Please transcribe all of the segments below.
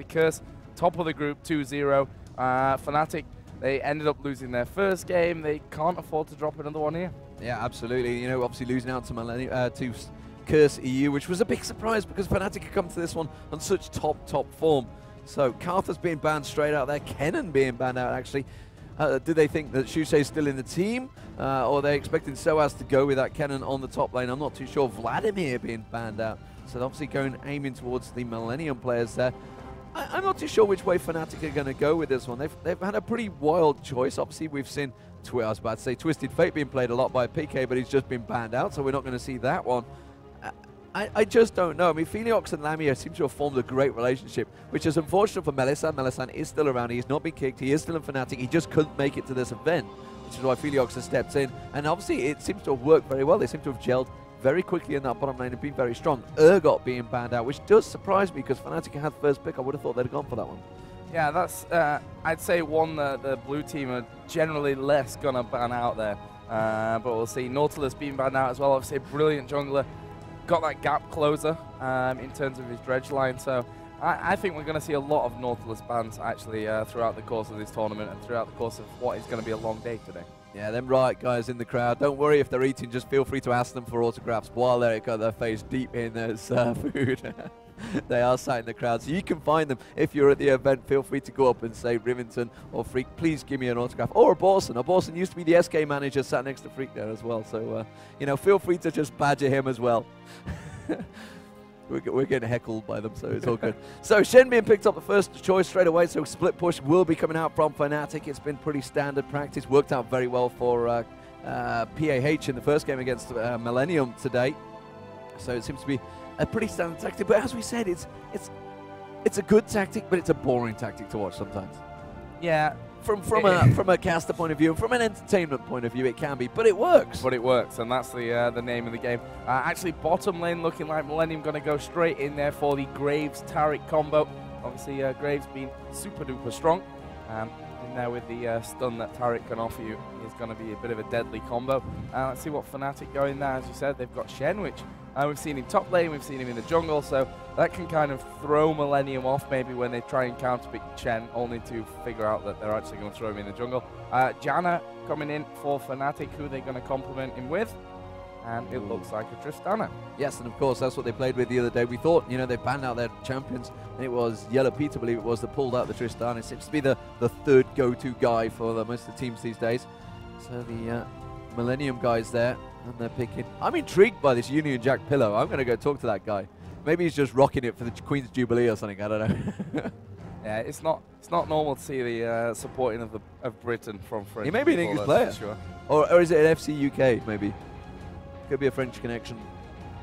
FNATICRC, top of the group, 2-0. Fnatic, they ended up losing their first game. They can't afford to drop another one here. Yeah, absolutely. You know, obviously losing out to Curse EU, which was a big surprise because Fnatic had come to this one on such top form. So Karthus being banned straight out there, Kennen being banned out actually. Do they think that Shusei's still in the team, or are they expecting Soaz to go with that Kennen on the top lane? I'm not too sure. Vladimir being banned out, so they're obviously aiming towards the Millennium players there. I'm not too sure which way Fnatic are going to go with this one. They've had a pretty wild choice. Obviously, we've seen, I was about to say, Twisted Fate being played a lot by PK, but he's just been banned out, so we're not going to see that one. I just don't know. I mean, Feliox and Lamia seem to have formed a great relationship, which is unfortunate for Melissan. Melissan is still around. He's not been kicked. He is still in Fnatic. He just couldn't make it to this event, which is why Feliox has stepped in. And obviously, it seems to have worked very well. They seem to have gelled very quickly in that bottom lane and been very strong. Urgot being banned out, which does surprise me because Fnatic had first pick. I would have thought they'd have gone for that one. Yeah, that's, I'd say one that the blue team are generally less going to ban out there. But we'll see. Nautilus being banned out as well. Obviously, a brilliant jungler. Got that gap closer in terms of his dredge line. So I think we're going to see a lot of Nautilus bans actually throughout the course of this tournament and throughout the course of what is going to be a long day today. Yeah, them right guys in the crowd. Don't worry if they're eating, just feel free to ask them for autographs while they've got their face deep in their food. They are sat in the crowd, so you can find them. If you're at the event, feel free to go up and say, Rivington or Freak, please give me an autograph. Or a Borson. A Borson used to be the SK manager, sat next to Freak there as well. So, you know, feel free to just badger him as well. We're getting heckled by them, so it's all good. So Shen being picked up the first choice straight away, so split push will be coming out from Fnatic. It's been pretty standard practice, worked out very well for PAH in the first game against Millennium today. So it seems to be a pretty standard tactic, but as we said, it's a good tactic, but it's a boring tactic to watch sometimes. Yeah. From a caster point of view, from an entertainment point of view, it can be, but it works. But it works, and that's the name of the game. Actually, bottom lane looking like Millennium going to go straight in there for the Graves-Taric combo. Obviously, Graves being super duper strong. In there with the stun that Taric can offer you is going to be a bit of a deadly combo. Let's see what Fnatic go in there. As you said, they've got Shen, which we've seen in top lane, we've seen him in the jungle, so that can kind of throw Millennium off maybe when they try and counterpick Shen, only to figure out that they're actually going to throw him in the jungle. Janna coming in for Fnatic, who they're going to complement him with, and it looks like a Tristana. Yes, and of course that's what they played with the other day. We thought, you know, they banned out their champions, and it was Yellow Pete, I believe it was, that pulled out the Tristana. It seems to be the third go-to guy for most of the teams these days. So the Millennium guys there, and they're picking. I'm intrigued by this Union Jack pillow. I'm going to go talk to that guy. Maybe he's just rocking it for the Queen's Jubilee or something. I don't know. Yeah, it's not normal to see the supporting of Britain from French. He may be an English player, sure. Or is it an FC UK? Maybe could be a French connection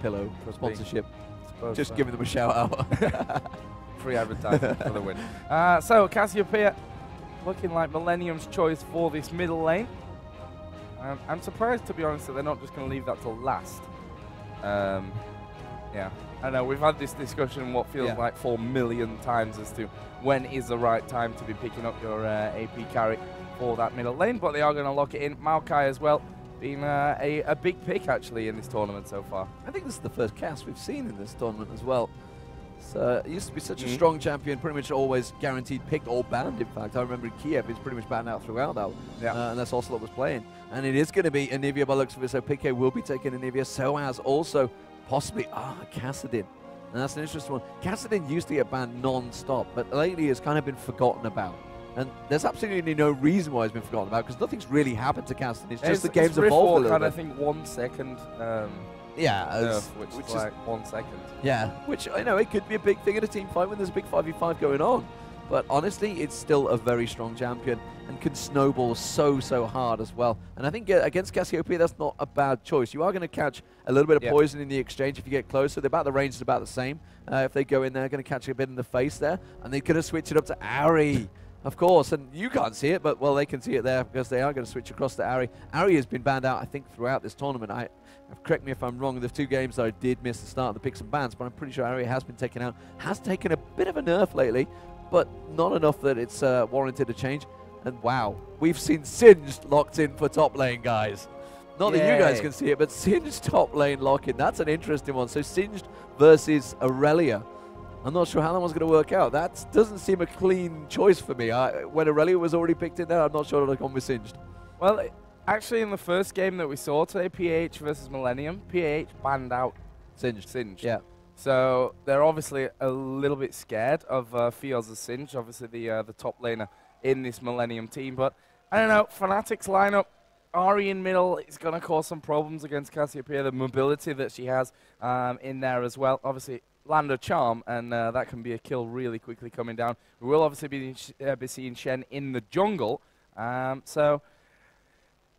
pillow for sponsorship. Just giving them a shout out. Free advertising for the win. So Cassiopeia looking like Millennium's choice for this middle lane. I'm surprised, to be honest, that they're not just going to leave that till last. Yeah, I know we've had this discussion what feels like 4 million times as to when is the right time to be picking up your AP carry for that middle lane, but they are going to lock it in. Maokai as well, being a big pick actually in this tournament so far. I think this is the first cast we've seen in this tournament as well. So it used to be such a strong champion, pretty much always guaranteed picked or banned. In fact, I remember in Kiev, it's pretty much banned out throughout that one, unless Ocelot was playing. And it is going to be Anivia by looks of it, so PK will be taking Anivia, so as also possibly Kassadin. And that's an interesting one. Kassadin used to get banned non-stop, but lately has kind of been forgotten about. And there's absolutely no reason why it's been forgotten about, because nothing's really happened to Kassadin. It's just the game's evolved a little bit. I think 1 second. Which is like 1 second. Yeah, which I know it could be a big thing in a team fight when there's a big 5v5 going on. But honestly, it's still a very strong champion and can snowball so hard as well. And I think against Cassiopeia, that's not a bad choice. You are going to catch a little bit of poison in the exchange if you get closer. The range is about the same. If they go in there, going to catch a bit in the face there. And they're going to switch it up to Ari. Of course, and you can't see it, but, well, they can see it there because they are going to switch across to Ari. Ari has been banned out, I think, throughout this tournament. Correct me if I'm wrong, the 2 games I did miss the start of the picks and bans, but I'm pretty sure Ari has been taken out. Has taken a bit of a nerf lately, but not enough that it's warranted a change. And wow, we've seen Singed locked in for top lane, guys. Not that you guys can see it, but Singed top lane lock-in. That's an interesting one. So Singed versus Aurelia. I'm not sure how that one's going to work out. That doesn't seem a clean choice for me. When Aurelia was already picked in there, I'm not sure that I've gone with Singed. Well, actually, in the first game that we saw today, PAH versus Millennium, PAH banned out Singed. Yeah. So they're obviously a little bit scared of Fios as Singed, obviously the top laner in this Millennium team. But I don't know, Fnatic's lineup, Ahri in middle is going to cause some problems against Cassiopeia. The mobility that she has in there as well. Obviously, land of charm, and that can be a kill really quickly coming down. We will obviously be seeing Shen in the jungle. So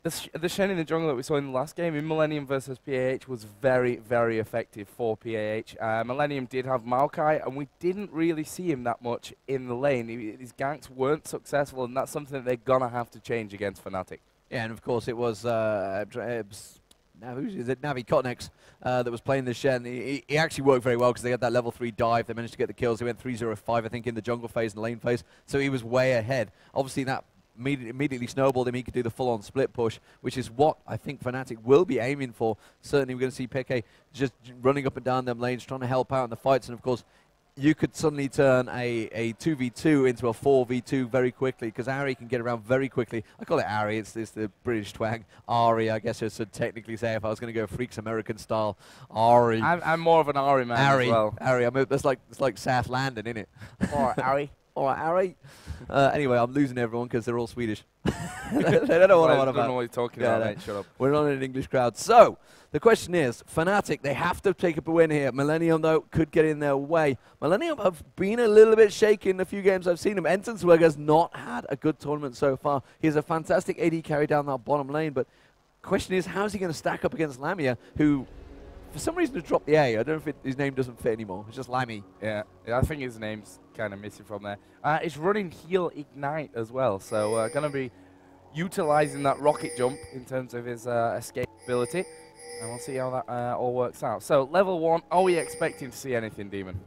the Shen in the jungle that we saw in the last game in Millennium versus PAH was very, very effective for PAH. Millennium did have Maokai, and we didn't really see him that much in the lane. His ganks weren't successful, and that's something that they're going to have to change against Fnatic. Yeah, and of course it was Navi Kotnex that was playing the Shen. He actually worked very well because they had that level 3 dive. They managed to get the kills. He went 3-0-5, I think, in the jungle phase and lane phase. So he was way ahead. Obviously, that immediately snowballed him. He could do the full-on split push, which is what I think Fnatic will be aiming for. Certainly, we're going to see Peke just running up and down them lanes, trying to help out in the fights. And, of course, you could suddenly turn a 2v2 into a 4v2 very quickly because Ahri can get around very quickly. I call it Ahri. It's the British twang. Ahri, I guess I should technically say if I was going to go Freaks American style. Ahri. I'm more of an Ahri man as well. Ahri. I mean, it's like South London, isn't it? Or Ahri. All right, Ahri. Anyway, I'm losing everyone because they're all Swedish. They don't know what I'm on about. I don't know what you're talking about, mate. Shut up. We're not an English crowd. So, the question is, Fnatic, they have to take up a win here. Millennium, though, could get in their way. Millennium have been a little bit shaky in the few games I've seen them. Entonsberg has not had a good tournament so far. He has a fantastic AD carry down that bottom lane, but the question is, how is he going to stack up against Lamia, who, for some reason, has dropped the A. I don't know if his name doesn't fit anymore. It's just Lamy. Yeah, I think his name's kind of missing from there. It's running heal ignite as well, so going to be utilizing that rocket jump in terms of his escape ability, and we'll see how that all works out. So level 1, are we expecting to see anything, Demon?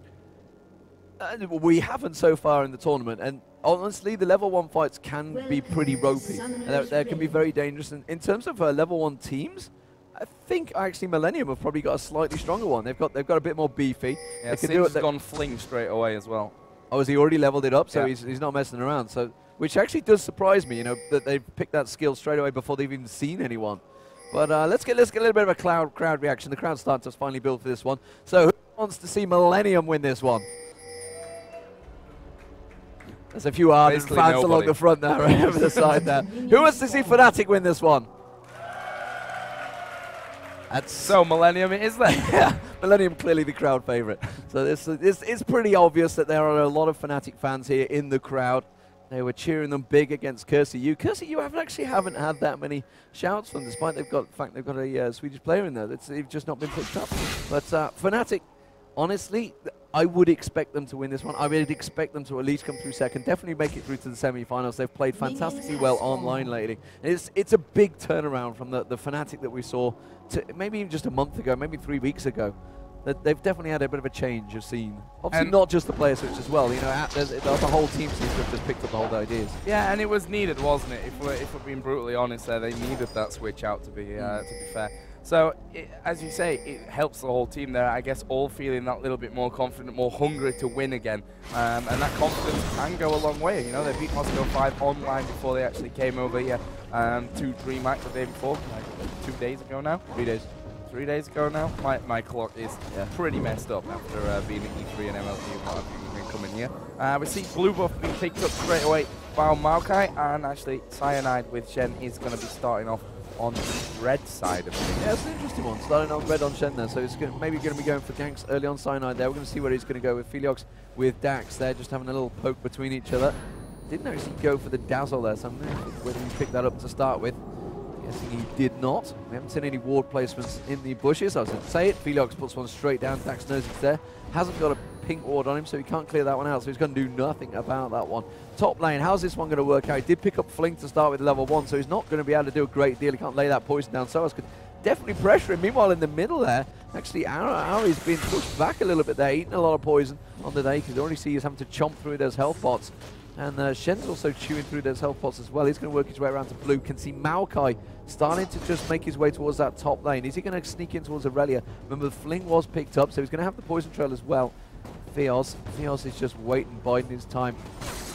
We haven't so far in the tournament, and honestly, the level 1 fights can be pretty ropey, and they can be very dangerous. And in terms of level 1 teams, I think actually Millennium have probably got a slightly stronger one. They've got a bit more beefy. Yeah, Sin's gone fling straight away as well. Oh, has he already leveled it up? So yeah. he's not messing around. So, which actually does surprise me, you know, that they've picked that skill straight away before they've even seen anyone. But let's get a little bit of a crowd reaction. The crowd starts to finally build for this one. So who wants to see Millennium win this one? There's a few ardent fans along the front there, right over the side there. Who wants to see Fnatic win this one? So Millennium it is then. Yeah, Millennium clearly the crowd favorite. So this is pretty obvious that there are a lot of Fnatic fans here in the crowd. They were cheering them big against CurseU. CurseU haven't had that many shouts from, despite they've got a Swedish player in there. They've just not been picked up. But Fnatic, honestly, I would expect them to win this one. I would expect them to at least come through second, definitely make it through to the semi-finals. They've played fantastically well online lately. It's a big turnaround from the Fnatic that we saw to maybe even just a month ago, maybe 3 weeks ago. They've definitely had a bit of a change of scene. Obviously, not just the player switch as well. You know, the whole team seems to have just picked up the whole ideas. Yeah, and it was needed, wasn't it? If we're being brutally honest, there they needed that switch out to be fair. So, as you say, it helps the whole team there. I guess all feeling that little bit more confident, more hungry to win again. And that confidence can go a long way. You know, they beat Moscow 5 online before they actually came over here to DreamHack the day before, like 2 days ago now. 3 days. 3 days ago now. My clock is pretty messed up after being at E3 and MLT and what have been coming here. We see blue buff being picked up straight away by Maokai, and actually Cyanide with Shen is going to be starting off on the red side of things. Yeah, it's an interesting one. Starting on red on Shen there, so it's maybe going to be going for ganks early on Cyanide there. We're going to see where he's going to go with Feliox with Dax there, just having a little poke between each other. Didn't actually go for the dazzle there, so I'm not sure whether he picked that up to start with. Guessing he did not. We haven't seen any ward placements in the bushes. I was going to say it. Feliox puts one straight down. Dax knows it's there. Hasn't got a pink ward on him, so he can't clear that one out. So he's going to do nothing about that one. Top lane, how's this one going to work out? He did pick up Fling to start with level 1, so he's not going to be able to do a great deal. He can't lay that poison down. Soaz could definitely pressure him. Meanwhile, in the middle there, actually, Ahri's been pushed back a little bit there, eating a lot of poison on the day, because already see he's having to chomp through those health pots. And Shen's also chewing through those health pots as well. He's going to work his way around to blue. Can see Maokai starting to just make his way towards that top lane. Is he going to sneak in towards Aurelia? Remember, the Fling was picked up, so he's going to have the poison trail as well. Fios. Fios is just waiting, biding his time.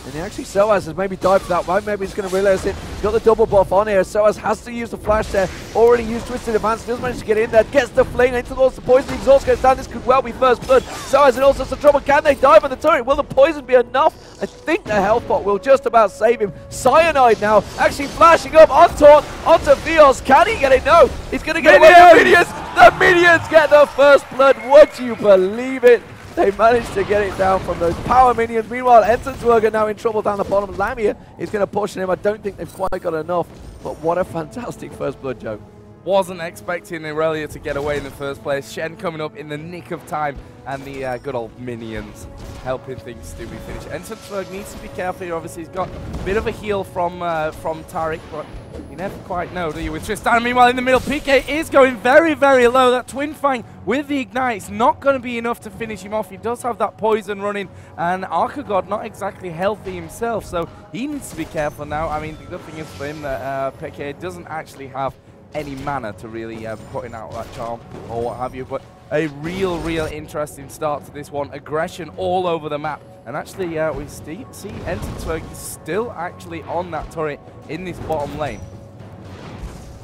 And actually Soaz has maybe died for that one. Maybe he's going to realize it. He's got the double buff on here. Soaz has to use the flash there. Already used Twisted Advance. Does manage to get in there. Gets the fling into the poison. The exhaust goes down. This could well be first blood. Soaz in all sorts of trouble. Can they dive on the turret? Will the poison be enough? I think the health pot will just about save him. Cyanide now actually flashing up on Taunt onto Fios. Can he get it? No. He's going to get away with Minions. The Minions get the first blood. Would you believe it? They managed to get it down from those power minions. Meanwhile, Enzensberger now in trouble down the bottom. Lamia is going to push him. I don't think they've quite got enough. But what a fantastic first blood, Joe. Wasn't expecting Irelia to get away in the first place. Shen coming up in the nick of time. And the good old minions helping things to be finished. Enzensberger needs to be careful here. Obviously, he's got a bit of a heal from Taric. But you never quite know, do you, with Tristan? Meanwhile, in the middle, PK is going very, very low. That Twin Fang with the Ignite is not going to be enough to finish him off. He does have that poison running, and Archegod not exactly healthy himself, so he needs to be careful now. I mean, the good thing is for him that PK doesn't actually have any mana to really putting out that charm or what have you, but a real interesting start to this one. Aggression all over the map. And actually, we see Enzensberger is still actually on that turret in this bottom lane.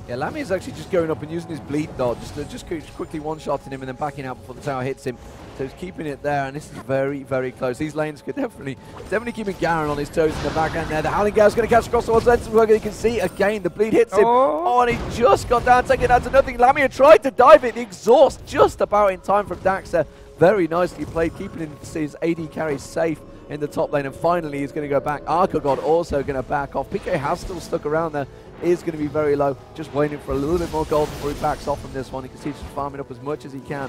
Yeah, Lammy is actually just going up and using his bleed dot, just quickly one-shotting him and then backing out before the tower hits him. So he's keeping it there, and this is very close. These lanes could definitely keeping Garen on his toes in the back end there. The Howling Gale's going to catch across towards Enzensberger. You can see again the bleed hits him. Oh, and he just got down, taking it out to nothing. Lamia tried to dive it. The exhaust just about in time from Dax there. Very nicely played, keeping his AD carry safe in the top lane, and finally he's going to go back. Archegod also going to back off. PK has still stuck around there, is going to be very low, just waiting for a little bit more gold before he backs off from this one. You can see he's just farming up as much as he can.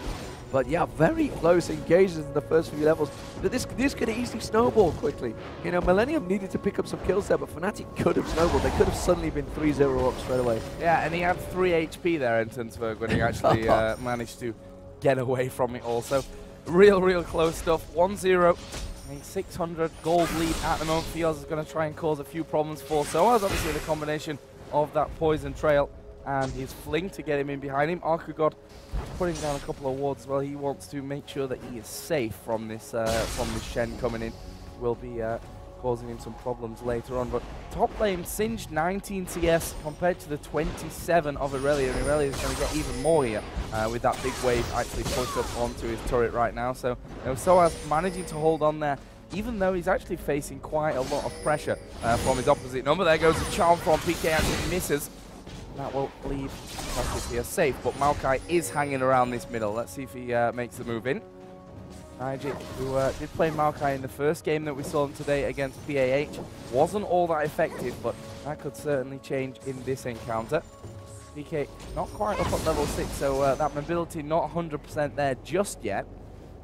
But yeah, very close engages in the first few levels. But this could easily snowball quickly. You know, Millennium needed to pick up some kills there, but Fnatic could have snowballed. They could have suddenly been 3-0 up straight away. Yeah, and he had 3 HP there, Enzensberger, when he actually managed to get away from it also. Real close stuff. 1-0. I mean, 600 gold lead at the moment. Fios is going to try and cause a few problems for Soaz. Obviously, the combination of that poison trail and his fling to get him in behind him. Archegod putting down a couple of wards as well. He wants to make sure that he is safe from this Shen coming in. Will be causing him some problems later on. But top lane singed 19 CS compared to the 27 of Irelia. And Irelia is going to get even more here with that big wave actually pushed up onto his turret right now. So Soaz managing to hold on there, even though he's actually facing quite a lot of pressure from his opposite number. There goes the charm from PK, actually misses. That will leave here safe, but Maokai is hanging around this middle. Let's see if he makes the move in. Nijik, who did play Maokai in the first game that we saw him today against PAH, wasn't all that effective, but that could certainly change in this encounter. PK not quite up at level 6, so that mobility not 100% there just yet.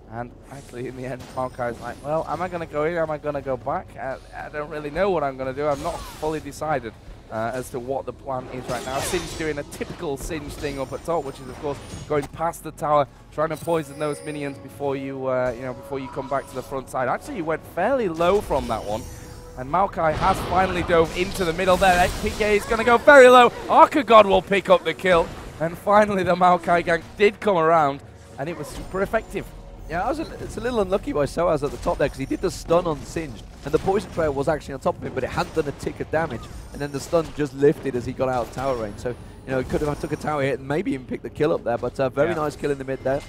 And actually, in the end, Maokai's like, well, am I going to go in? Am I going to go back? I don't really know what I'm going to do. I'm not fully decided as to what the plan is right now. Singe doing a typical Singe thing up at top, which is, of course, going past the tower, trying to poison those minions before you, before you come back to the front side. Actually, you went fairly low from that one. And Maokai has finally dove into the middle there. PK is going to go very low. Archegod will pick up the kill. And finally, the Maokai gank did come around, and it was super effective. Yeah, it's a little unlucky by Soaz at the top there, because he did the stun on Singed, and the poison trail was actually on top of him, but it hadn't done a tick of damage, and then the stun just lifted as he got out of tower range. So, you know, he could have took a tower hit and maybe even picked the kill up there, but very nice kill in the mid there.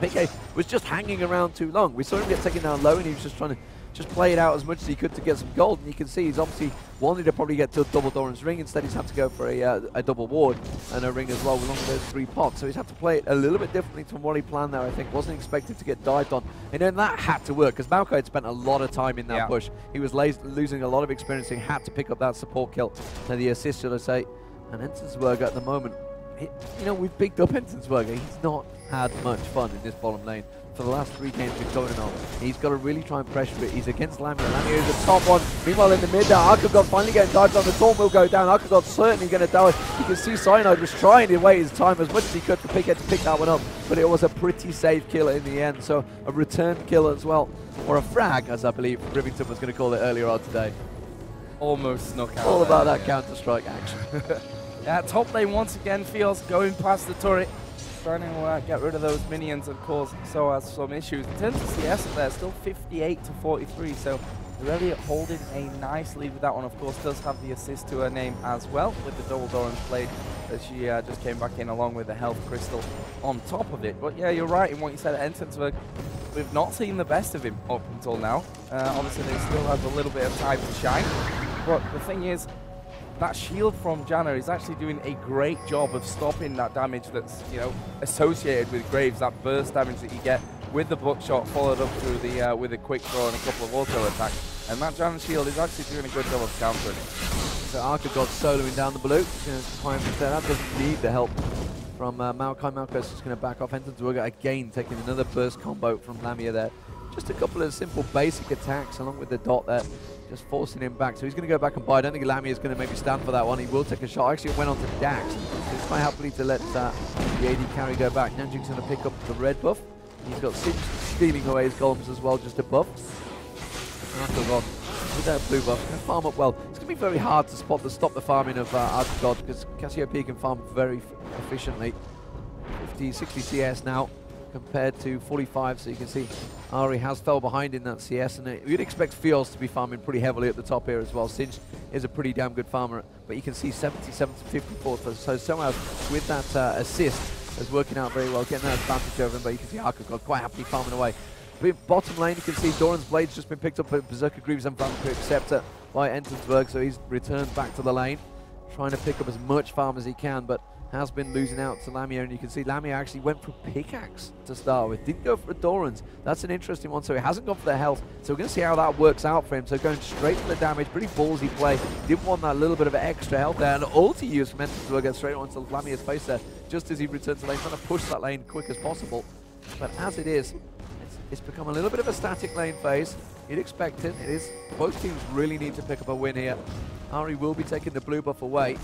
PK was just hanging around too long. We saw him get taken down low, and he was just trying to play it out as much as he could to get some gold, and you can see he's obviously wanted to probably get to a double Doran's ring. Instead, he's had to go for a double ward and a ring as well, along with those 3 pots. So he's had to play it a little bit differently from what he planned there, I think. Wasn't expected to get dived on. And then that had to work, because Maokai had spent a lot of time in that push. He was losing a lot of experience, so he had to pick up that support kill. And the assist, should I say. And Enzensberger at the moment, you know, we've picked up Enzensberger. He's not had much fun in this bottom lane. For the last 3 games we've going on, he's got to really try and pressure it. He's against Lamia. Lamia is the top one. Meanwhile, in the mid there, Archegod finally getting dived on. The Taunt will go down. Archegod's certainly going to die. You can see Cyanide was trying to wait his time as much as he could to pick that one up, but it was a pretty safe kill in the end. So a return kill as well, or a frag, as I believe Rivington was going to call it earlier on today. Almost snuck out. All about that Counter-Strike action. Yeah, top lane once again feels going past the turret. trying to get rid of those minions and cause SOAS some issues. In terms of CS, they're still 58 to 43, so really holding a nice lead with that one. Of course, does have the assist to her name as well with the double Doran's Blade that she just came back in along with the health crystal on top of it. But yeah, you're right in what you said. Entonsberg, we've not seen the best of him up until now. Obviously, they still have a little bit of time to shine. But the thing is, that shield from Janna is actually doing a great job of stopping that damage that's, you know, associated with Graves, that burst damage that you get with the buckshot followed up through the with a quick throw and a couple of auto attacks. And that Janna shield is actually doing a good job of countering it. So Arca got soloing down the blue. That doesn't need the help from Maokai. Maokai's just going to back off. Entonsberg again taking another burst combo from Lamia there. Just a couple of simple basic attacks along with the dot there, just forcing him back. So he's going to go back and buy. I don't think Lamia is going to maybe stand for that one. He will take a shot. Actually, it went on to Dax. So he's quite happily to let the AD carry go back. Nanjing's going to pick up the red buff. He's got Singe stealing away his golems as well, just a buff. Arcagod with that blue buff can farm up well. It's going to be very hard to stop the farming of Arcagod because Cassiopeia can farm very efficiently. 50, 60 CS now compared to 45, so you can see Ari has fell behind in that CS, and you'd expect Fios to be farming pretty heavily at the top here as well. Singe is a pretty damn good farmer, but you can see 77 to 54, so somehow with that assist is working out very well, getting that advantage over him, but you can see Arcagod quite happily farming away. Bottom lane, you can see Doran's Blade's just been picked up by Berserker Greaves and Vampire Scepter by Entonsberg, so he's returned back to the lane, trying to pick up as much farm as he can, but has been losing out to Lamia, and you can see Lamia actually went for pickaxe to start with, didn't go for a Doran's. That's an interesting one, so he hasn't gone for the health, so we're going to see how that works out for him. So going straight for the damage, pretty ballsy play, didn't want that little bit of extra health there, and ulti use from Entonsberg straight onto Lamia's face there, just as he returns to lane, trying to push that lane quick as possible. But as it is, it's become a little bit of a static lane phase. You'd expect it. It is. Both teams really need to pick up a win here. Ari will be taking the blue buff away.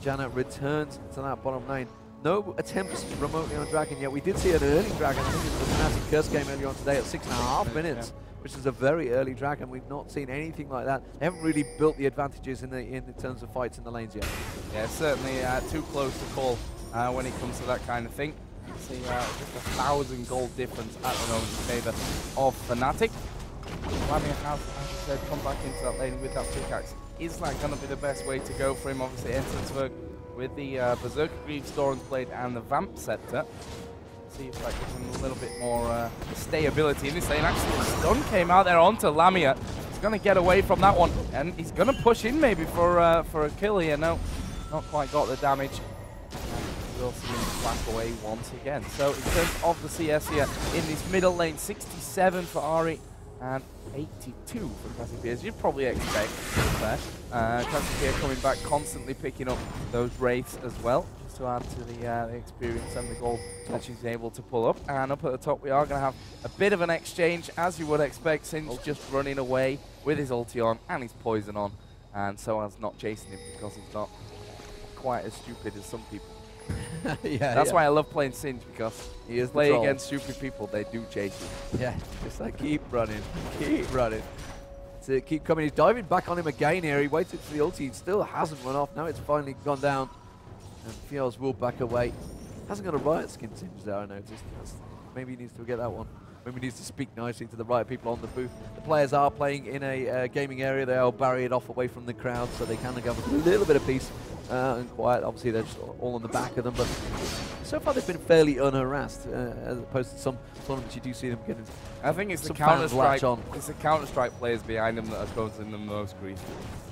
Janna returns to that bottom lane. No attempts remotely on Dragon yet. We did see an early Dragon. I think it was the FNATICRC game earlier on today at 6.5 minutes, which is a very early Dragon. We've not seen anything like that. They haven't really built the advantages in terms of fights in the lanes yet. Yeah, certainly too close to call when it comes to that kind of thing. You see just 1,000 gold difference at the moment in favour of Fnatic. Lamia has, as I said, come back into that lane with that pickaxe. Is that going to be the best way to go for him? Obviously, Entonsberg with the Berserker Greaves, Doran's Blade, and the Vamp Scepter. See if that gives him a little bit more stability in this lane. Actually, the stun came out there onto Lamia. He's going to get away from that one, and he's going to push in maybe for a kill here. No, not quite got the damage. We'll see him flank away once again. So in terms of the CS here, in this middle lane, 67 for Ari, and 82 for Cassiopeia, as you'd probably expect there. Cassiopeia coming back, constantly picking up those wraiths as well, just to add to the experience and the gold that she's able to pull up. And up at the top, we are going to have a bit of an exchange, as you would expect. Singe just running away with his ulti on and his poison on, and SOAS not chasing him because he's not quite as stupid as some people. That's why I love playing Singe, because he is play against stupid people, they do chase you. Yeah, just like keep running, keep running. To keep coming, he's diving back on him again here. He waited for the ulti, he still hasn't run off. Now it's finally gone down, and Fios will back away. Hasn't got a riot skin Singe there, I noticed. Maybe he needs to get that one. Maybe he needs to speak nicely to the right people on the booth. The players are playing in a gaming area. They are barriered off away from the crowd, so they can go with a little bit of peace and quiet. Obviously, they're just all on the back of them, but so far they've been fairly unharassed, as opposed to some tournaments you do see them getting. I think it's the Counter-Strike. It's the Counter-Strike players behind them that are causing them the most grief.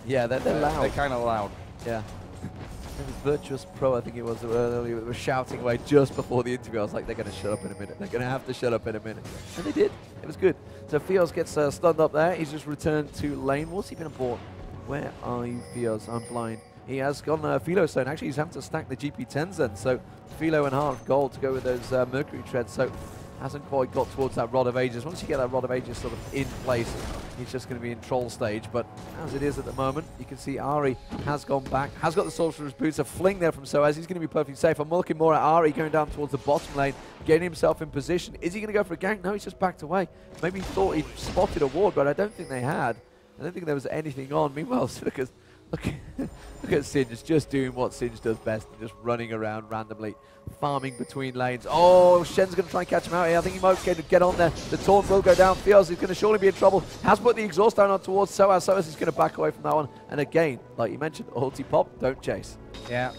Yeah, they're loud. They're kind of loud. Yeah. It was Virtuous Pro, I think it was earlier, that was shouting away just before the interview. I was like, they're going to shut up in a minute. They're going to have to shut up in a minute. And they did. It was good. So Fios gets stunned up there. He's just returned to lane. What's he been aboard? Where are you, Fios? I'm blind. He has gone Philo Stone. Actually, he's having to stack the GP10s then. So Philo and half gold to go with those Mercury treads. So hasn't quite got towards that Rod of Ages. Once you get that Rod of Ages sort of in place, he's just going to be in troll stage. But as it is at the moment, you can see Ari has gone back, has got the Sorcerer's Boots, a fling there from SOAS. He's going to be perfectly safe. I'm looking more at Ari going down towards the bottom lane, getting himself in position. Is he going to go for a gank? No, he's just backed away. Maybe he thought he spotted a ward, but I don't think they had. I don't think there was anything on. Meanwhile, Silica's Look at Singe just doing what Singe does best, just running around randomly, farming between lanes. Oh, Shen's going to try and catch him out here. I think he might get on there. The taunt will go down. Feels he's going to surely be in trouble. Has put the exhaust down on towards Soaz. Soaz is going to back away from that one. And again, like you mentioned, ulti pop, don't chase. Yeah,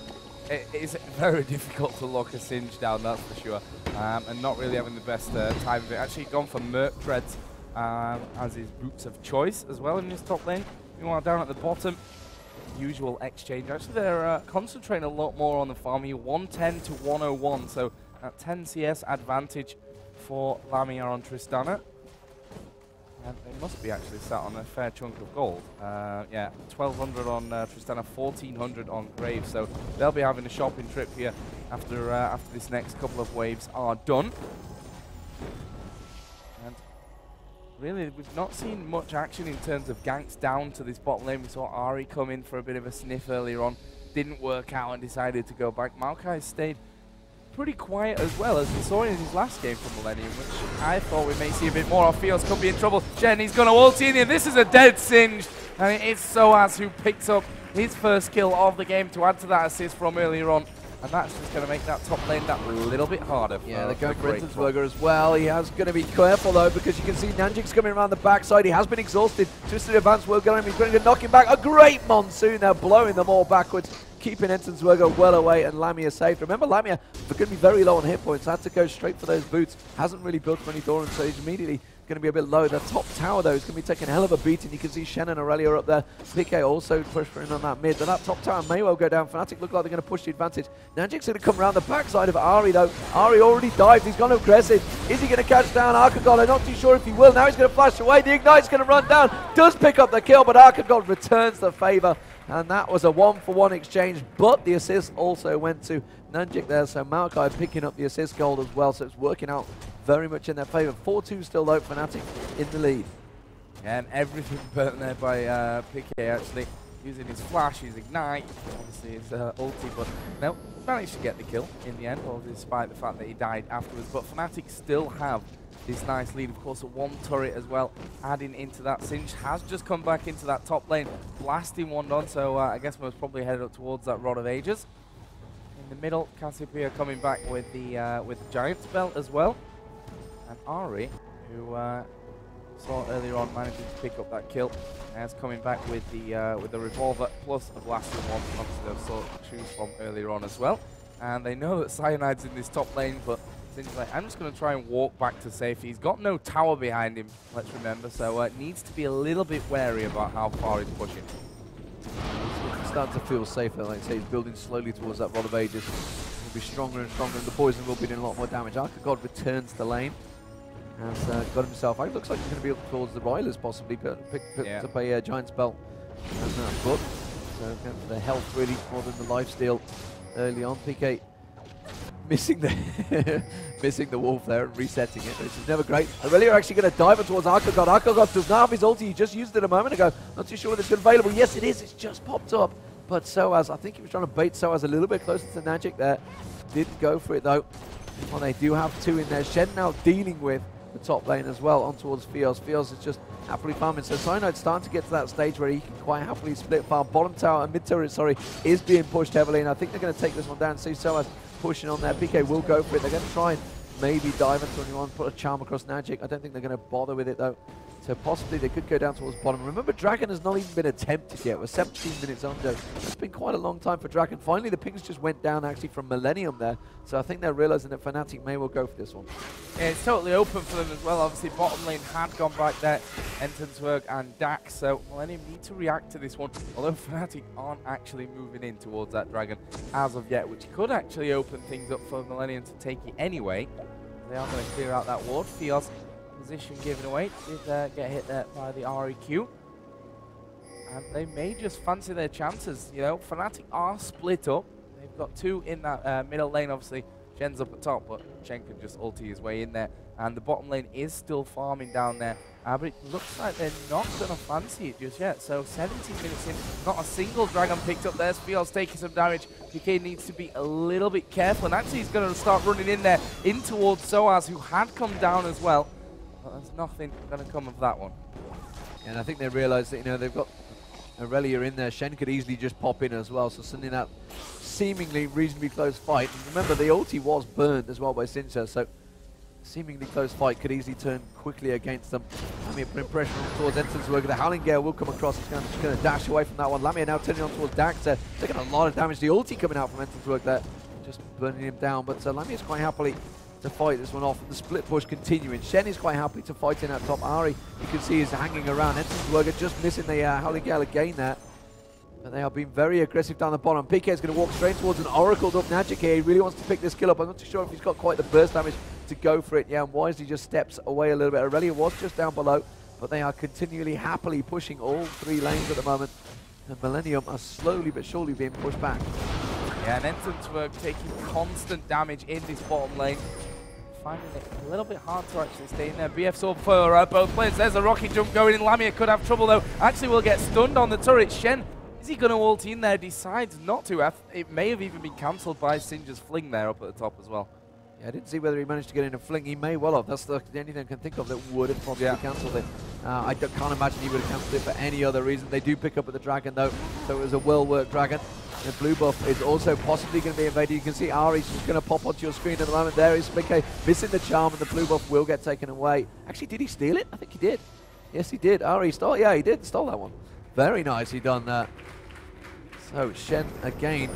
it is very difficult to lock a Singe down, that's for sure. And not really having the best time of it. Actually gone for Merc Treads as his boots of choice as well in his top lane. Meanwhile, down at the bottom, usual exchange. Actually, they're concentrating a lot more on the farm here. 110 to 101, so that 10 CS advantage for Lamia on Tristana. And they must be actually sat on a fair chunk of gold. Yeah, 1,200 on Tristana, 1,400 on Graves. So they'll be having a shopping trip here after this next couple of waves are done. And really, we've not seen much action in terms of ganks down to this bottom lane. We saw Ari come in for a bit of a sniff earlier on. Didn't work out and decided to go back. Maokai stayed pretty quiet as well, as we saw in his last game for Millennium, which I thought we may see a bit more of. Feels could be in trouble. Jen, he's going to ult in here. This is a dead Singe. And it's Soaz who picks up his first kill of the game to add to that assist from earlier on. And that's just going to make that top lane that little bit harder. Yeah, they're going for Intensberger as well. He has going to be careful though, because you can see Nanjik's coming around the backside. He has been exhausted. Twisted advance will go him. He's going to knock him back. A great monsoon. They're blowing them all backwards, keeping Intensberger well away and Lamia safe. Remember, Lamia, they're going to be very low on hit points. Had to go straight for those boots. Hasn't really built for any Thorin, so he's immediately going to be a bit low. The top tower, though, is going to be taking a hell of a beating. You can see Shen and Aurelia up there. PK also pressuring on that mid, but that top tower may well go down. Fnatic look like they're going to push the advantage. Nanjik's going to come around the backside of Ari, though. Ari already dived. He's gone aggressive. Is he going to catch down Archegol? I'm not too sure if he will. Now he's going to flash away. The Ignite's going to run down. Does pick up the kill, but Archegol returns the favor. And that was a 1-for-1 exchange, but the assist also went to Nanjik there, so Maokai picking up the assist gold as well, so it's working out very much in their favor. 4-2 still though, Fnatic in the lead. And everything burnt there by PK, actually, using his flash, his ignite, obviously his ulti, but no, managed to get the kill in the end, despite the fact that he died afterwards. But Fnatic still have this nice lead. Of course, a one turret as well, adding into that. Singe has just come back into that top lane, blasting one on, so I guess most probably headed up towards that Rod of Ages. In the middle, Cassiopeia coming back with the Giant's Belt as well. And Ari, who saw earlier on managing to pick up that kill, is coming back with the revolver plus a blasting one. Obviously, they saw choose from earlier on as well. And they know that Cyanide's in this top lane, but Singe's like, I'm just going to try and walk back to safety. He's got no tower behind him, let's remember, so needs to be a little bit wary about how far he's pushing. He's starting to feel safer, like I say, he's building slowly towards that Rod of Ages. He'll be stronger and stronger, and the poison will be doing a lot more damage. Archegod returns the lane. Has got himself out. Looks like he's going to be up towards the Roilers, possibly, but picked up a Giant's Belt and that book. So going for the health really more than the lifesteal early on. PK missing the missing the wolf there and resetting it, which is never great. Aurelia are actually going to dive towards Archegod. Archegod does not have his ulti. He just used it a moment ago. Not too sure whether it's available. Yes, it is. It's just popped up. But Soaz, I think he was trying to bait Soaz a little bit closer to Nanjik there. Didn't go for it though. Well, they do have two in there. Shen now dealing with the top lane as well, on towards Fios. Fios is just happily farming. So Cyanide's starting to get to that stage where he can quite happily split farm. Bottom tower, mid turret, sorry, is being pushed heavily, and I think they're going to take this one down. See Soaz pushing on there. PK will go for it. They're going to try and maybe dive into anyone, put a charm across Nanjik. I don't think they're going to bother with it though. So possibly they could go down towards bottom. Remember, Dragon has not even been attempted yet. We're 17 minutes under. It's been quite a long time for Dragon. Finally, the pings just went down actually from Millennium there. So I think they're realizing that Fnatic may well go for this one. Yeah, it's totally open for them as well. Obviously, bottom lane had gone back there. Entensberg and Dax. So Millennium need to react to this one. Although Fnatic aren't actually moving in towards that Dragon as of yet, which could actually open things up for Millennium to take it anyway. They are going to clear out that ward. Fios position given away. Did get hit there by the REQ. And they may just fancy their chances. You know, Fnatic are split up. They've got two in that middle lane, obviously. Shen's up at top, but Shen can just ulti his way in there. And the bottom lane is still farming down there. But it looks like they're not going to fancy it just yet. So 17 minutes in, not a single Dragon picked up there. Fios taking some damage. PK needs to be a little bit careful. And actually he's going to start running in there, in towards Soaz, who had come down as well. But there's nothing going to come of that one. And I think they realise that, you know, they've got Aurelia in there. Shen could easily just pop in as well, so sending that seemingly reasonably close fight. And remember, the ulti was burned as well by Sincha, so seemingly close fight could easily turn quickly against them. Lamia putting pressure on towards Entonsberger. The Howling Gale will come across. He's just going to dash away from that one. Lamia now turning on towards Daxter, taking a lot of damage. The ulti coming out from Entonsberger there, just burning him down. But Lamia's quite happily to fight this one off. The split push continuing. Shen is quite happy to fight in at top. Ari, you can see, is hanging around. Entonsberger just missing the Howling Gale again there. But they are being very aggressive down the bottom. PK is going to walk straight towards an Oracled up Magic here. He really wants to pick this kill up. I'm not too sure if he's got quite the burst damage to go for it. Yeah, and wisely just steps away a little bit. Aurelia was just down below, but they are continually happily pushing all three lanes at the moment. And Millennium are slowly but surely being pushed back. Yeah, and Entonsberg taking constant damage in this bottom lane. Finding it a little bit hard to actually stay in there. BF Sword for both players. There's a rocket jump going in. Lamia could have trouble though. Actually will get stunned on the turret. Shen, is he going to ult in there? Decides not to. It may have even been cancelled by Sinja's fling there up at the top as well. Yeah, I didn't see whether he managed to get in a fling. He may well have. That's the only thing I can think of that would have probably cancelled it. I can't imagine he would have cancelled it for any other reason. They do pick up at the dragon though, so it was a well-worked dragon. The blue buff is also possibly going to be invaded. You can see Ari's just going to pop onto your screen at the moment. There is BK missing the charm, and the blue buff will get taken away. Actually, did he steal it? I think he did. Yes, he did. Ari stole. Yeah, he did. Stole that one. Very nicely done there. So Shen again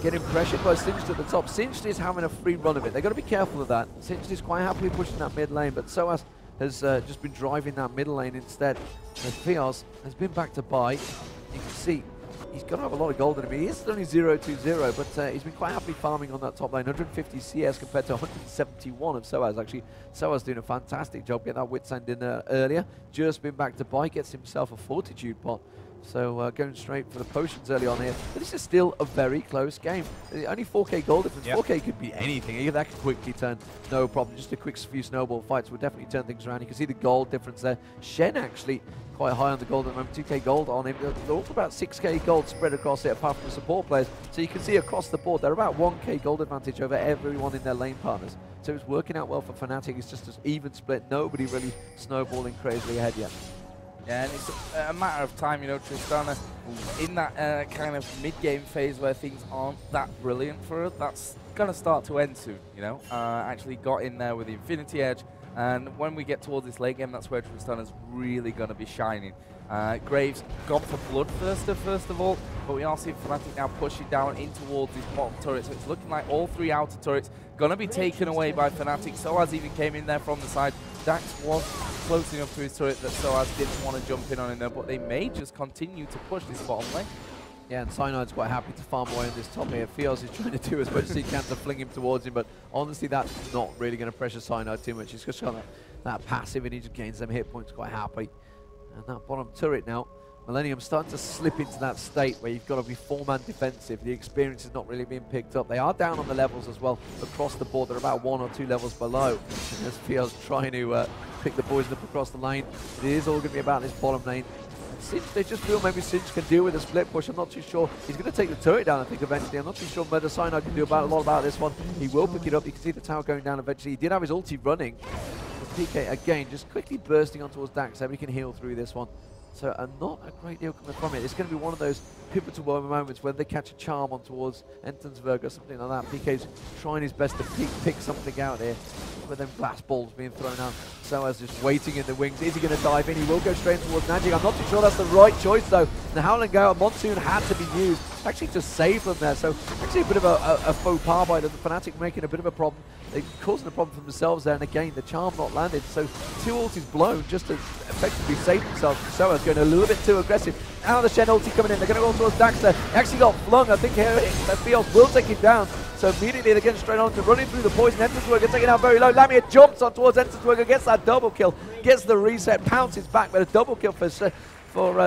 getting pressured by Singed at the top. Singed is having a free run of it. They've got to be careful of that. Singed is quite happily pushing that mid lane, but Soaz has just been driving that middle lane instead. And Fios has been back to buy. You can see he's going to have a lot of gold in him. He is only 0-2-0, but he's been quite happily farming on that top lane. 150 CS compared to 171 of Soaz. Actually, Soaz doing a fantastic job getting that Wits End in earlier. Just been back to buy, gets himself a Fortitude pot. So going straight for the potions early on here. But this is still a very close game. Only 4k gold difference. 4k could be anything. That could quickly turn, no problem. Just a quick few snowball fights will definitely turn things around. You can see the gold difference there. Shen actually quite high on the gold at the moment. 2k gold on him. They're also about 6k gold spread across it apart from the support players. So you can see across the board they're about 1k gold advantage over everyone in their lane partners. So it's working out well for Fnatic. It's just an even split. Nobody really snowballing crazily ahead yet. Yeah, and it's a matter of time, you know, Tristana, in that kind of mid-game phase where things aren't that brilliant for her, that's going to start to end soon, you know. Actually got in there with the Infinity Edge, and when we get towards this late game, that's where Tristana's really going to be shining. Graves gone for Bloodthirster first of all, but we are seeing Fnatic now pushing down in towards this bottom turret, so it's looking like all three outer turrets going to be taken away by Fnatic. Soaz even came in there from the side. Dax was close enough to his turret that Soaz didn't want to jump in on him there, but they may just continue to push this bottom lane. Yeah, and Cyanide's quite happy to farm away on this top here. Fios is trying to do as much as he can to fling him towards him, but honestly that's not really going to pressure Cyanide too much. He's just got that passive and he just gains them hit points quite happily. And that bottom turret now, Millennium starting to slip into that state where you've got to be 4-man defensive. The experience is not really being picked up. They are down on the levels as well across the board. They're about 1 or 2 levels below. And as Fios trying to pick the poison up across the lane, it is all going to be about this bottom lane. Singe, they just feel maybe Singe can deal with a split push. I'm not too sure. He's going to take the turret down, I think, eventually. I'm not too sure whether Cyanide can do a lot about this one. He will pick it up. You can see the tower going down eventually. He did have his ulti running. But PK, again, just quickly bursting on towards Dax, so he can heal through this one. So not a great deal coming from it. It's going to be one of those pivotal moments when they catch a charm on towards Entonsberger or something like that. PK's trying his best to pick something out here. With them glass balls being thrown out. Soaz just waiting in the wings. Is he going to dive in? He will go straight towards Najik. I'm not too sure that's the right choice though. The Howling Gale Monsoon had to be used actually to save them there. So actually a bit of a faux pas by the Fnatic, making a bit of a problem. They're causing a problem for themselves there, and again the charm not landed. So 2 ultis blown just to effectively save themselves. Soaz going a little bit too aggressive. Now the Shen ulti coming in. They're going to go towards Daxter. Actually got flung. I think here Fios will take him down. So immediately they're getting straight on to running through the poison. Entonsberger taking out very low. Lamia jumps on towards Entonsberger, gets that double kill, gets the reset, pounces back, but a double kill for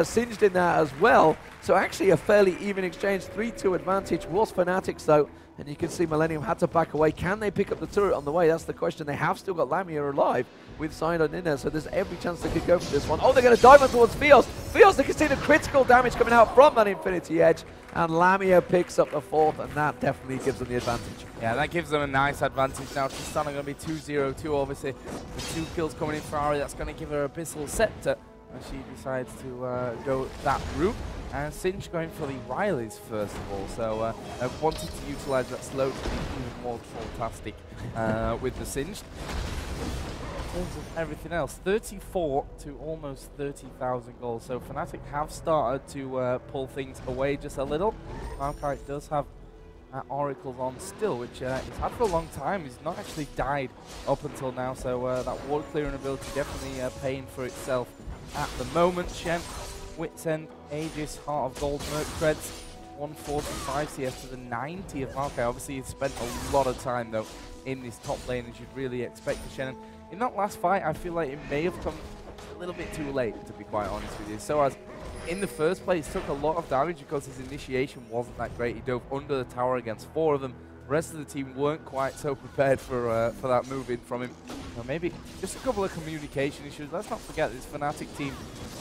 Singed in there as well. So actually a fairly even exchange. 3-2 advantage was Fnatic's though. And you can see Millennium had to back away. Can they pick up the turret on the way? That's the question. They have still got Lamia alive with Cyanide in there, so there's every chance they could go for this one. Oh, they're going to dive on towards Fios. Fios, they can see the critical damage coming out from that Infinity Edge. And Lamia picks up the 4th, and that definitely gives them the advantage. Yeah, that gives them a nice advantage now. Tristana going to be 2-0-2, obviously. The 2 kills coming in for Ari, that's going to give her Abyssal Scepter. And she decides to go that route. And Singe going for the Rileys first of all, so I wanted to utilize that slow to be even more fantastic with the Singe. In terms of everything else, 34 to almost 30,000 goals, so Fnatic have started to pull things away just a little. Maokai does have Oracles on still, which he's had for a long time. He's not actually died up until now, so that ward clearing ability definitely paying for itself at the moment. Shen, Wits End, Aegis, Heart of Gold, Merc Treads, 145 CS to the 90 of Maokai. Obviously, he's spent a lot of time, though, in this top lane, as you'd really expect for Shen. In that last fight, I feel like it may have come a little bit too late, to be quite honest with you. So as in the first place, took a lot of damage because his initiation wasn't that great. He dove under the tower against 4 of them. The rest of the team weren't quite so prepared for that move in from him. Or maybe just a couple of communication issues. Let's not forget this Fnatic team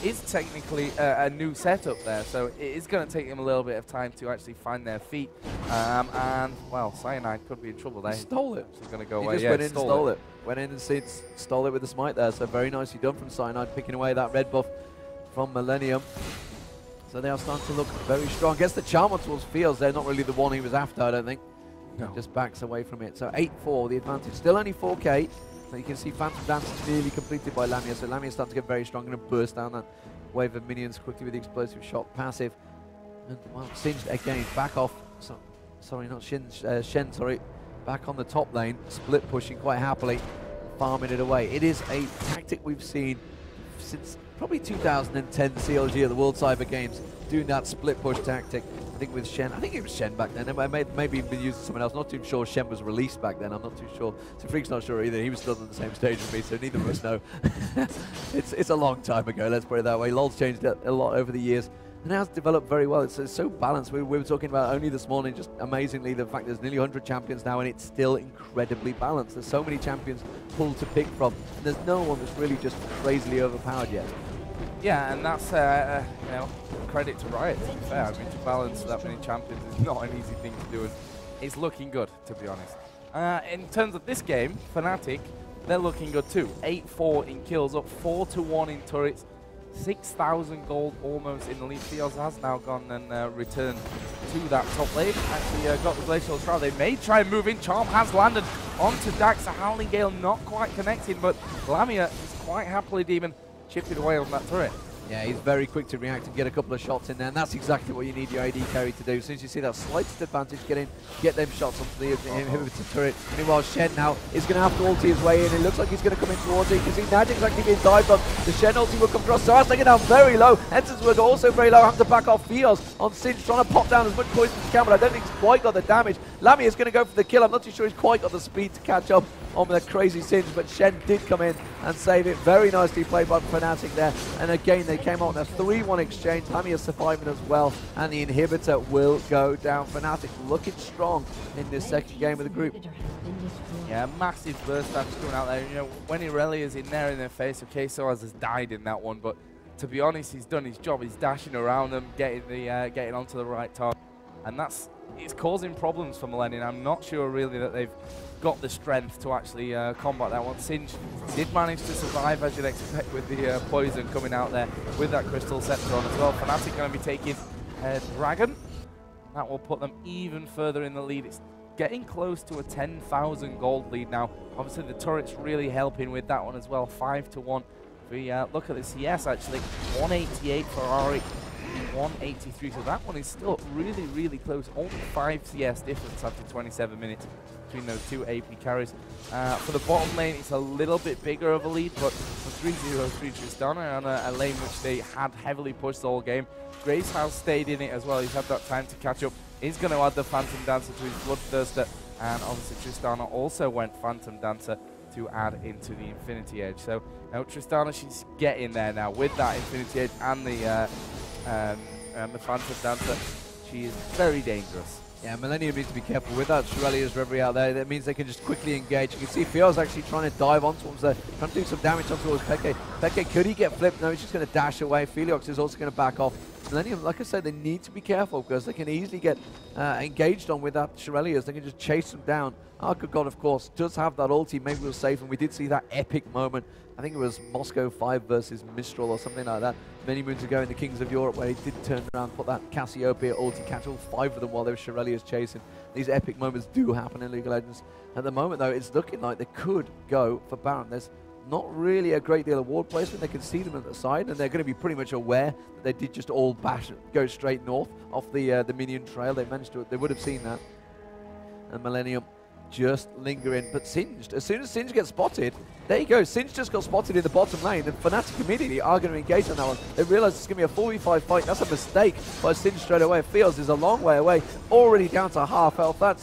is technically a new setup there, so it is going to take them a little bit of time to actually find their feet. And, well, Cyanide could be in trouble there. Stole it. He's going to go he away. Just went in and stole it. Went in and stole it with the smite there, so very nicely done from Cyanide, picking away that red buff from MILLEMIUM. So they are starting to look very strong. I guess the charm towards Fields, they're not really the one he was after, I don't think. No. Just backs away from it. So 8-4, the advantage. Still only 4K. But you can see Phantom Dance is nearly completed by Lamia. So Lamia's starting to get very strong. Going to burst down that wave of minions quickly with the explosive shot passive. And well, Singed again, back off. So, sorry, not Shen, sorry. Back on the top lane, split pushing quite happily, farming it away. It is a tactic we've seen since probably 2010 CLG at the World Cyber Games, doing that split push tactic. I think with Shen, I think it was Shen back then. Maybe even been used to someone else. Not too sure Shen was released back then. I'm not too sure. So Freak's not sure either. He was still on the same stage as me, so neither of us know. It's a long time ago, let's put it that way. LoL's changed a lot over the years. And it has developed very well. It's so balanced. We were talking about only this morning, just amazingly, the fact there's nearly 100 champions now, and it's still incredibly balanced. There's so many champions pulled to pick from, and there's no one that's really just crazily overpowered yet. Yeah, and that's you know, credit to Riot, to be fair. I mean, to balance that many champions is not an easy thing to do, and it's looking good, to be honest. In terms of this game, Fnatic, they're looking good too. 8-4 in kills, up 4-1 in turrets. 6,000 gold almost in the lead. Fields has now gone and returned to that top lane. Actually got the Glacial Shroud. They may try and move in. Charm has landed onto Dax. The Howling Gale not quite connecting, but Lamia is quite happily Demon chipping away on that turret. Yeah, he's very quick to react and get a couple of shots in there, and that's exactly what you need your AD carry to do. As soon as you see that slightest advantage, get them shots onto the inhibitor turret. Meanwhile, Shen now is going to have to ulti his way in. It looks like he's going to come in towards it. You can see Magic's actually being dived on. The Shen ulti will come across. Saras taking down very low. Ensigns will go also very low. Having to back off Fios on Singe, trying to pop down as much poison as he can, but I don't think he's quite got the damage. Lamia is going to go for the kill. I'm not too sure he's quite got the speed to catch up on the crazy Singe, but Shen did come in and save it. Very nicely played by Fnatic there. And again, they came out in a 3-1 exchange. Lamia surviving as well, and the inhibitor will go down. Fnatic looking strong in this second game of the group. Yeah, massive burst damage coming out there. You know, when Irelia is in there in their face, okay, Soaz has died in that one, but to be honest, he's done his job. He's dashing around them, getting onto the right target, and it's causing problems for MILLEMIUM. I'm not sure really that they've got the strength to actually combat that one. Singe did manage to survive, as you'd expect, with the poison coming out there with that Crystal Scepter on as well. Fnatic going to be taking Dragon. That will put them even further in the lead. It's getting close to a 10,000 gold lead now. Obviously, the turret's really helping with that one as well. 5-1. If we look at the CS, actually, 188 for Auric. 183, so that one is still really, really close. Only 5 CS difference after 27 minutes between those two AP carries. For the bottom lane, it's a little bit bigger of a lead, but for 3-0 Tristana on a lane which they had heavily pushed all game. Graves has stayed in it as well. He's had that time to catch up. He's going to add the Phantom Dancer to his Bloodthirster, and obviously Tristana also went Phantom Dancer to add into the Infinity Edge. So now Tristana, she's getting there now with that Infinity Edge and the Phantom Dancer. She is very dangerous. Yeah, MILLEMIUM needs to be careful with that Shurelya's Reverie out there. That means they can just quickly engage. You can see Fio's actually trying to dive on towards there, trying to do some damage on towards Peke. Peke, could he get flipped? No, he's just going to dash away. Feliox is also going to back off. MILLEMIUM, like I said, they need to be careful because they can easily get engaged on with that Shurelya's. They can just chase them down. Arc of God, of course, does have that ulti. Maybe we'll save him. We did see that epic moment. I think it was Moscow 5 versus Mistral or something like that. many moons ago in the Kings of Europe, where he did turn around, put that Cassiopeia ulti, catch all 5 of them while there was Shirelius chasing. These epic moments do happen in League of Legends. At the moment, though, it's looking like they could go for Baron. There's not really a great deal of ward placement. They can see them at the side, and they're going to be pretty much aware that they did just all go straight north off the minion trail. They managed to, they would have seen that. And MILLEMIUM just lingering, but Singed, as soon as Singed gets spotted, there you go, Singed just got spotted in the bottom lane, and Fnatic immediately are going to engage on that one. They realise it's going to be a 4v5 fight. That's a mistake by Singed straight away. Feels is a long way away, already down to half health. That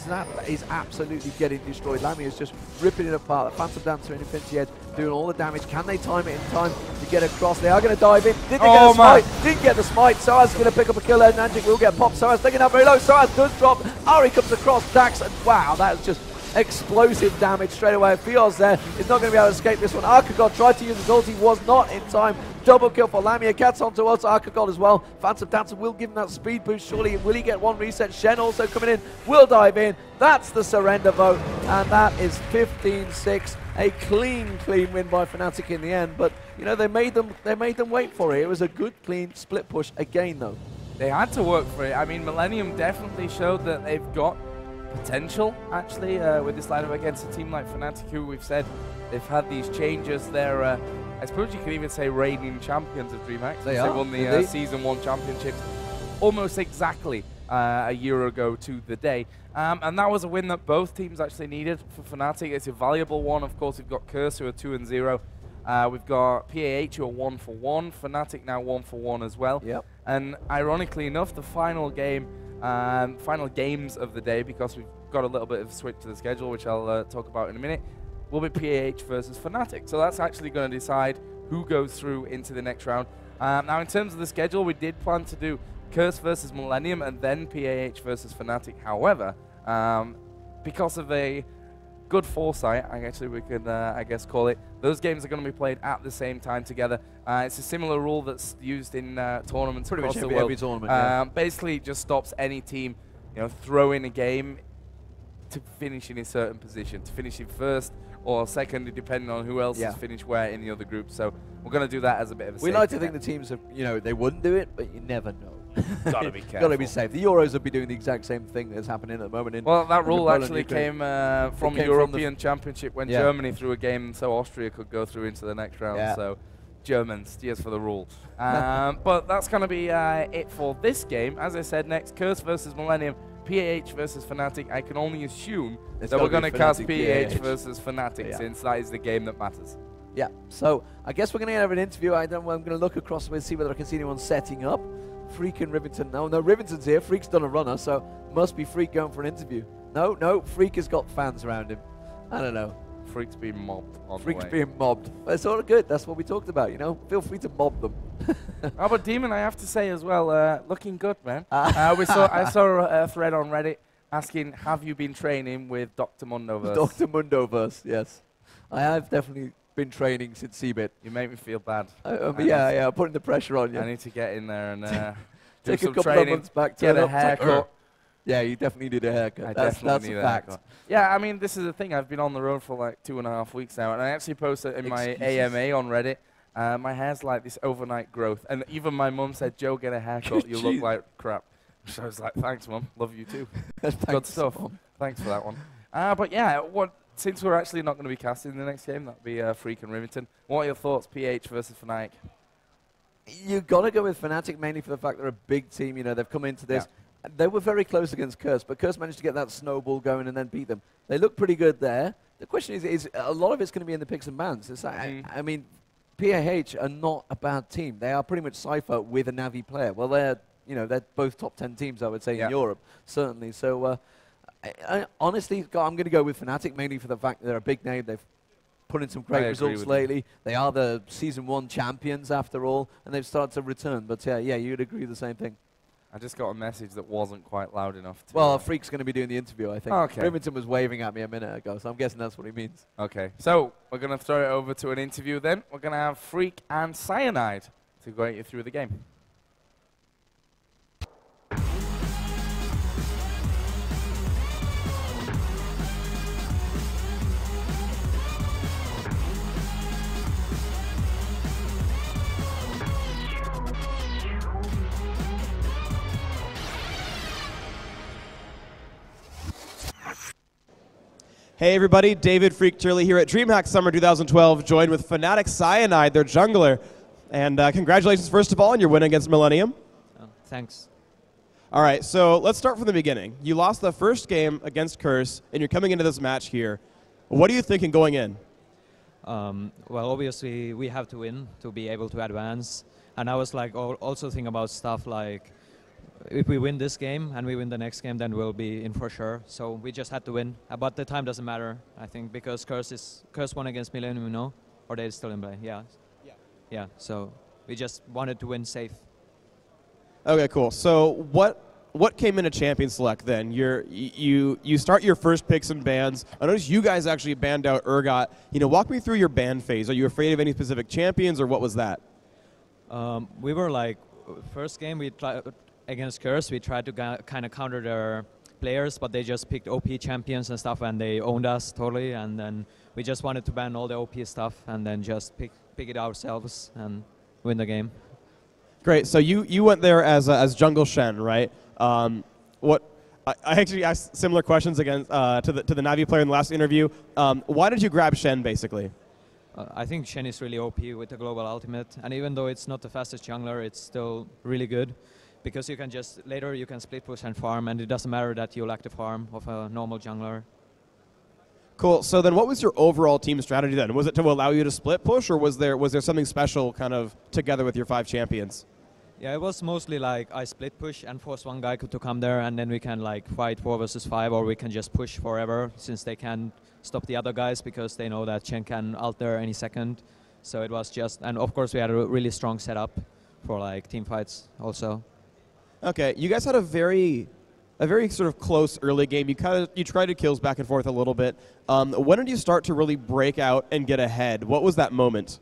is absolutely getting destroyed. Lamy is just ripping it apart. The Phantom Dancer in Infinity Edge doing all the damage. Can they time it in time to get across? They are going to dive in. Did they get the smite? Didn't get the smite. Soaz is going to pick up a kill there. Nanjik will get popped. Soaz taking out very low. Soaz does drop. Ari comes across. Dax, and wow, that is just explosive damage straight away. Fios there is not going to be able to escape this one. Archegod tried to use his ulti, was not in time. Double kill for Lamia. Gets onto us. Archegod as well. Phantom Dancer will give him that speed boost. Surely, will he get one reset? Shen also coming in. Will dive in. That's the surrender vote. And that is 15-6. A clean win by Fnatic in the end. But, you know, they made them wait for it. It was a good, clean split push again, though. They had to work for it. I mean, MILLEMIUM definitely showed that they've got potential, actually, with this lineup against a team like Fnatic, who we've said they've had these changes. They're, I suppose you could even say, reigning champions of DreamHack. They won the Season 1 championships almost exactly a year ago to the day. And that was a win that both teams actually needed for Fnatic. It's a valuable one. Of course, we've got Curse, who are 2-0. We've got PAH, who are 1-for-1. Fnatic now 1-for-1 as well. Yep. And ironically enough, the final game, final games of the day, because we've got a little bit of a switch to the schedule, which I'll talk about in a minute, will be PAH versus Fnatic. So that's actually going to decide who goes through into the next round. Now, in terms of the schedule, we did plan to do Curse versus MILLEMIUM and then PAH versus Fnatic. However, because of a good foresight, actually we could, I guess, call it, those games are going to be played at the same time together. It's a similar rule that's used in tournaments across the world. Every tournament, basically, it just stops any team, you know, throwing a game to finish in a certain position, to finish in first or second, depending on who else has finished where in the other group. So we're going to do that as a bit of a safety. We like to think the teams have, you know, they wouldn't do it, but you never know. Gotta be careful. Gotta be safe. The Euros would be doing the exact same thing that's happening at the moment. Well, that rule actually came from the European Championship when Germany threw a game, so Austria could go through into the next round. So Germans, cheers for the rule. But that's going to be it for this game. As I said, next, Curse versus MILLEMIUM, PAH versus Fnatic. I can only assume that we're going to cast PAH versus Fnatic, since that is the game that matters. Yeah, so I guess we're going to have an interview. I'm going to look across and see whether I can see anyone setting up. Freak and Rivington. No, Rivington's here. Freak's done a runner, so must be Freak going for an interview. No, Freak has got fans around him. I don't know. Freak's being mobbed on Freak's being mobbed. But it's all good. That's what we talked about, you know. Feel free to mob them. Oh, but Demon, I have to say as well, looking good, man. I saw a thread on Reddit asking, have you been training with Dr. Mundoverse? Dr. Mundoverse, yes. I have definitely been training since CBIT. You make me feel bad. Yeah, putting the pressure on you. I need to get in there and do take some a couple training, of months back, get a haircut. Yeah, you definitely need a haircut. That's a fact. Yeah, I mean, this is the thing. I've been on the road for like 2.5 weeks now, and I actually posted in my AMA on Reddit. My hair's like this overnight growth, and even my mum said, "Joe, get a haircut. You look like crap." So I was like, "Thanks, Mum. Love you too." Good stuff. Mom. Thanks for that one. But yeah, since we're actually not going to be casting the next game, that'll be Freak and Rivington. What are your thoughts, PH versus Fnatic? You've got to go with Fnatic mainly for the fact they're a big team. You know, they've come into this. Yeah. They were very close against Curse, but Curse managed to get that snowball going and then beat them. They look pretty good there. The question is a lot of it's going to be in the picks and bans. It's like, I mean, PAH are not a bad team. They are pretty much Cypher with a Navi player. Well, they're both top 10 teams, I would say, in Europe, certainly. So, honestly, I'm going to go with Fnatic mainly for the fact that they're a big name. They've put in some great results lately. They are the Season 1 champions, after all, and they've started to return. But, yeah, you'd agree with the same thing. I just got a message that wasn't quite loud enough. Well, Freak's going to be doing the interview, I think. Okay. Rivington was waving at me a minute ago, so I'm guessing that's what he means. Okay, so we're going to throw it over to an interview then. We're going to have Freak and Cyanide to guide you through the game. Hey everybody, David Freak Turley here at DreamHack Summer 2012, joined with Fnatic Cyanide, their jungler. And congratulations, first of all, on your win against Millennium. Oh, thanks. All right, so let's start from the beginning. You lost the first game against Curse, and you're coming into this match here. What are you thinking going in? Well, obviously, we have to win to be able to advance. And I was like, also thinking about stuff like, if we win this game and we win the next game, then we'll be in for sure. So we just had to win. But the time doesn't matter, I think, because Curse won against Millennium, no? Or they're still in play? Yeah. Yeah, so we just wanted to win safe. Okay, cool. So what came into Champion Select then? You start your first picks and bans. I noticed you guys actually banned out Urgot. Walk me through your ban phase. Are you afraid of any specific champions, or what was that? We were like, first game we tried against Curse, we tried to kind of counter their players, but they just picked OP champions and stuff, and they owned us totally. And then we just wanted to ban all the OP stuff, and then just pick it ourselves and win the game. Great. So you went there as Jungle Shen, right? I actually asked similar questions again to the Navi player in the last interview. Why did you grab Shen, basically? I think Shen is really OP with the global ultimate, and even though it's not the fastest jungler, it's still really good. Because you can later you can split push and farm, and it doesn't matter that you lack the farm of a normal jungler. Cool. So then what was your overall team strategy then? Was it to allow you to split push, or was there something special kind of together with your 5 champions? Yeah, it was mostly like I split push and force one guy to come there, and then we can like fight 4 versus 5, or we can just push forever since they can't stop the other guys because they know that Chen can ult there any second. So it was just, and of course we had a really strong setup for like team fights also. Okay, you guys had a very sort of close early game. You tried to kills back and forth a little bit. When did you start to really break out and get ahead? What was that moment?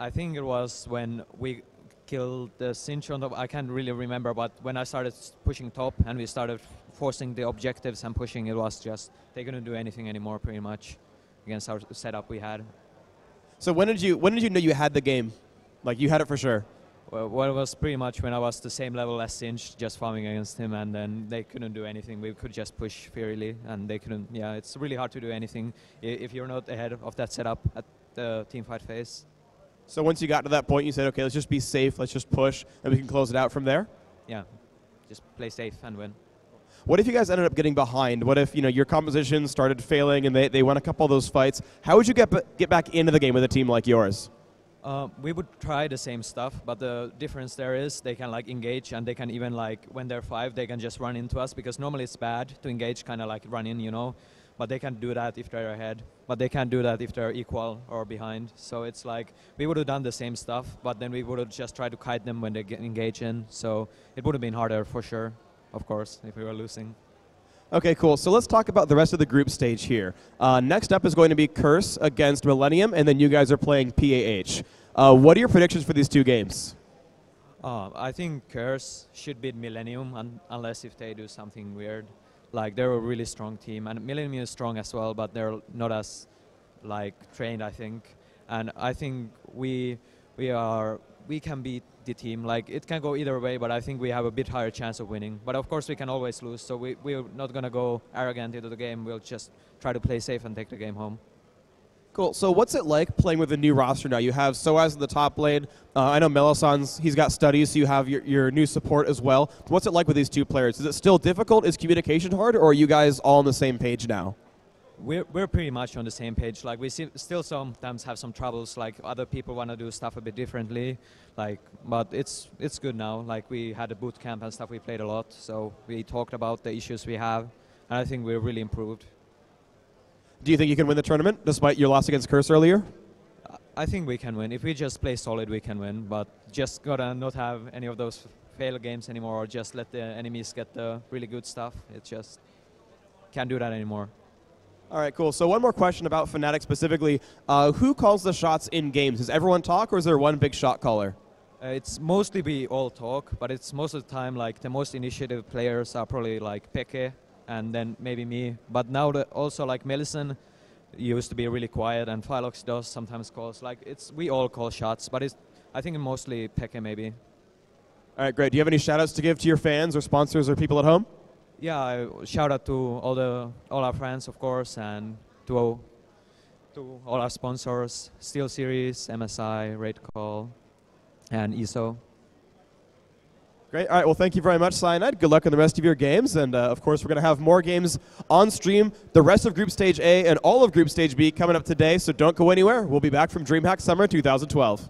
I think it was when we killed the Cinch on top. I can't really remember, but when I started pushing top and we started forcing the objectives and pushing, it was just they couldn't do anything anymore pretty much against our setup we had. So when did you know you had the game? Like you had it for sure? Well, it was pretty much when I was the same level as Cinch, just farming against him, and then they couldn't do anything. We could just push freely, and they couldn't. Yeah, it's really hard to do anything if you're not ahead of that setup at the team fight phase. So once you got to that point, you said, okay, let's just be safe, let's just push, and we can close it out from there? Yeah, just play safe and win. What if you guys ended up getting behind? What if your composition started failing and they won a couple of those fights? How would you get back into the game with a team like yours? We would try the same stuff, but the difference there is they can like engage, and they can even like when they're 5, they can just run into us, because normally it's bad to engage, kind of like run in, but they can do that if they're ahead, but they can't do that if they're equal or behind. So it's like we would have done the same stuff, but then we would have just tried to kite them when they get engaged in. So it would have been harder for sure, of course, if we were losing. Okay, cool. So let's talk about the rest of the group stage here. Next up is going to be Curse against Millennium, and then you guys are playing PAH. What are your predictions for these 2 games? I think Curse should beat Millennium, unless if they do something weird. Like, they're a really strong team, and Millennium is strong as well, but they're not as like trained, I think. And I think we can beat the team. Like, it can go either way, but I think we have a bit higher chance of winning. But of course we can always lose, so we're not gonna go arrogant into the game. We'll just try to play safe and take the game home. Cool. So what's it like playing with a new roster now? You have Soaz in the top lane. I know Melison's, he's got studies, so you have your new support as well. What's it like with these 2 players? Is it still difficult? Is communication hard, or are you guys all on the same page now? We're pretty much on the same page. Like, we still sometimes have some troubles. Like, other people want to do stuff a bit differently. Like, but it's good now. Like, we had a boot camp and stuff. We played a lot, so we talked about the issues we have, and I think we're really improved. Do you think you can win the tournament, despite your loss against Curse earlier? I think we can win. If we just play solid, we can win. But just gotta not have any of those fail games anymore, or just let the enemies get the really good stuff. It's just can't do that anymore. All right, cool. So one more question about Fnatic specifically. Who calls the shots in games? Does everyone talk, or is there one big shot caller? It's mostly we all talk, but it's most of the time like the most initiative players are probably like Peke, and then maybe me. But now also like Melisson used to be really quiet, and Phylox does sometimes calls. Like we all call shots, but I think mostly Peke maybe. All right, great. Do you have any shout outs to give to your fans or sponsors or people at home? Yeah, shout out to all our friends, of course, and to all our sponsors, SteelSeries, MSI, Raidcall, and ESO. Great. All right. Well, thank you very much, Cyanide. Good luck in the rest of your games. And, of course, we're going to have more games on stream, the rest of Group Stage A and all of Group Stage B coming up today, so don't go anywhere. We'll be back from DreamHack Summer 2012.